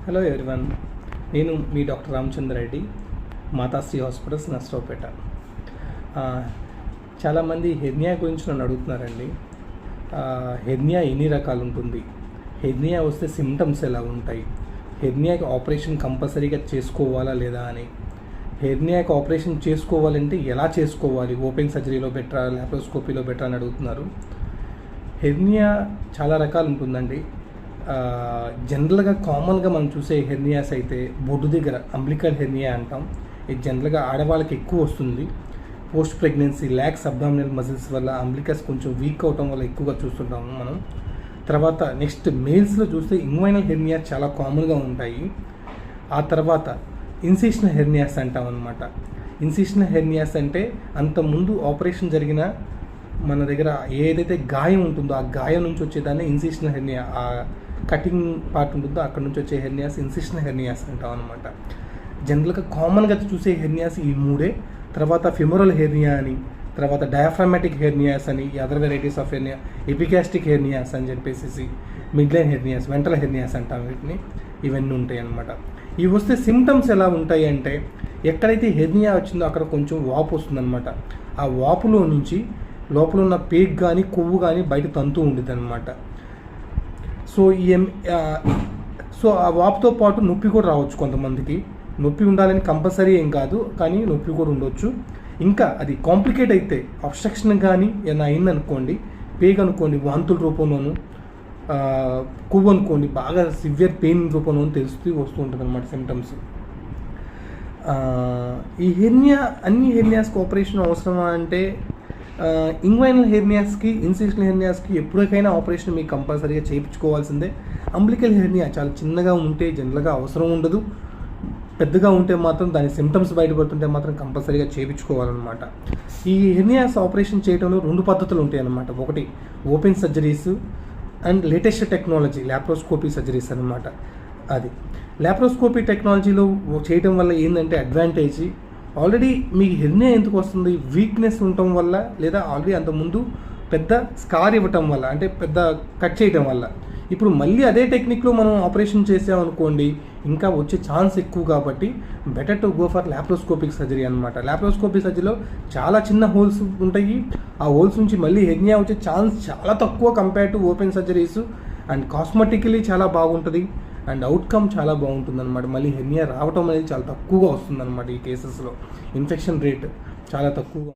Hello everyone, నేను మీ doctor Ramachandra Reddy, Matasri hospitals, Narasaraopet. చాలామంది hernia గురించి నన్ను అడుగుతున్నారండి. హెర్నియా ఎన్ని రకాలు ఉంటుంది, హెర్నియా వస్తే సిమ్టమ్స్ ఎలా ఉంటాయి, హెర్నియాకి ఆపరేషన్ కంపల్సరీగా చేసుకోవాలా లేదా అని, హెర్నియాకి ఆపరేషన్ చేసుకోవాలంటే ఎలా చేసుకోవాలి, ఓపెన్ సర్జరీలో బెటరా లాప్రోస్కోపీలో బెటరా అని అడుగుతున్నారు. హెర్నియా చాలా రకాలు ఉంటుందండి. జనరల్గా కామన్గా మనం చూసే హెర్నియాస్ అయితే బొడ్డు దగ్గర అంబ్లికల్ హెర్నియా అంటాం. ఇది జనరల్గా ఆడవాళ్ళకి ఎక్కువ వస్తుంది. Post pregnancy lakhs abdominal muscles వల్ల అంబ్లికస్ కొంచెం వీక్ అవటం వల్ల ఎక్కువగా చూస్తుంటాము మనం. తర్వాత నెక్స్ట్ మేల్స్లో చూస్తే ఇంగ్వైనల్ హెర్నియా చాలా కామన్గా ఉంటాయి. ఆ తర్వాత ఇన్సిషనల్ హెర్నియాస్ అంటాం అనమాట. ఇన్సిషనల్ హెర్నియాస్ అంటే అంతకుముందు ఆపరేషన్ జరిగిన మన దగ్గర ఏదైతే గాయం ఉంటుందో ఆ గాయం నుంచి వచ్చేదాన్ని ఇన్సిషనల్ హెర్నియా, ఆ కటింగ్ పార్ట్ ఉంటుందో అక్కడ నుంచి వచ్చే హెర్నియాస్ ఇన్సిషనల్ హెర్నియాస్ అంటాం అనమాట. జనరల్గా కామన్గా చూసే హెర్నియాస్ ఈ మూడే. తర్వాత ఫెమోరల్ హెర్నియా అని, తర్వాత డయాఫ్రామాటిక్ హెర్నియాస్ అని, other varieties of hernia, epigastric hernias అని చెప్పేసి, మిడ్లైన్ హెర్నియాస్, వెంట్రల్ హెర్నియాస్ అంటాం వీటిని. ఇవన్నీ ఉంటాయి అన్నమాట. ఇవి వస్తే సిమ్టమ్స్ ఎలా ఉంటాయి అంటే, ఎక్కడైతే హెర్నియా వచ్చిందో అక్కడ కొంచెం వాపు వస్తుందన్నమాట. ఆ వాపులో నుంచి లోపల ఉన్న పేగ్ కానీ కొవ్వు కానీ బయట తంతూ ఉంటుంది అనమాట. సో ఆ వాపుతో పాటు నొప్పి కూడా రావచ్చు. కొంతమందికి నొప్పి ఉండాలని కంపల్సరీ ఏం కాదు, కానీ నొప్పి కూడా ఉండొచ్చు. ఇంకా అది కాంప్లికేట్ అయితే అబ్స్ట్రక్షన్ కానీ ఏమైనా అయిందనుకోండి, పేగ్ అనుకోండి వాంతుల రూపంలోను, కొవ్వు అనుకోండి బాగా సివియర్ పెయిన్ రూపంలోనూ వస్తూ ఉంటుంది అనమాట సిమ్టమ్స్. ఈ హెర్నియా అన్ని హెర్నియాస్కి ఆపరేషన్ అవసరమా అంటే, ఇంగ్వైనల్ హెర్నియాస్కి, ఇన్సిషనల్ హెర్నియాస్కి ఎప్పటికైనా ఆపరేషన్ మీకు కంపల్సరీగా చేయించుకోవాల్సిందే. అంబ్లికల్ హెర్నియా చాలా చిన్నగా ఉంటే జనరల్గా అవసరం ఉండదు. పెద్దగా ఉంటే మాత్రం దాని సిమ్టమ్స్ బయటపడుతుంటే మాత్రం కంపల్సరీగా చేయించుకోవాలన్నమాట. ఈ హెర్నియాస్ ఆపరేషన్ చేయడంలో 2 పద్ధతులు ఉంటాయి అన్నమాట. ఒకటి open surgeries and latest technology laparoscopy surgeries అనమాట. అది లాప్రోస్కోపీ టెక్నాలజీలో చేయడం వల్ల ఏంటంటే అడ్వాంటేజ్, ఆల్రెడీ మీకు హెర్నియా ఎందుకు వస్తుంది, వీక్నెస్ ఉండటం వల్ల, లేదా ఆల్రెడీ అంతకుముందు పెద్ద స్కార్ ఇవ్వటం వల్ల, అంటే పెద్ద కట్ చేయటం వల్ల. ఇప్పుడు మళ్ళీ అదే టెక్నిక్లో మనం ఆపరేషన్ చేసామనుకోండి, ఇంకా వచ్చే ఛాన్స్ ఎక్కువ. కాబట్టి better to go for laparoscopic surgery అనమాట. లాప్రోస్కోపిక్ సర్జరీలో చాలా చిన్న హోల్స్ ఉంటాయి. ఆ హోల్స్ నుంచి మళ్ళీ హెర్నియా వచ్చే ఛాన్స్ చాలా తక్కువ compare to open surgeries. And cosmetically చాలా బాగుంటుంది అండ్ అవుట్కమ్ చాలా బాగుంటుంది అనమాట. మళ్ళీ హెర్నియా రావటం అనేది చాలా తక్కువగా వస్తుంది అనమాట. ఈ కేసెస్లో ఇన్ఫెక్షన్ రేట్ చాలా తక్కువగా.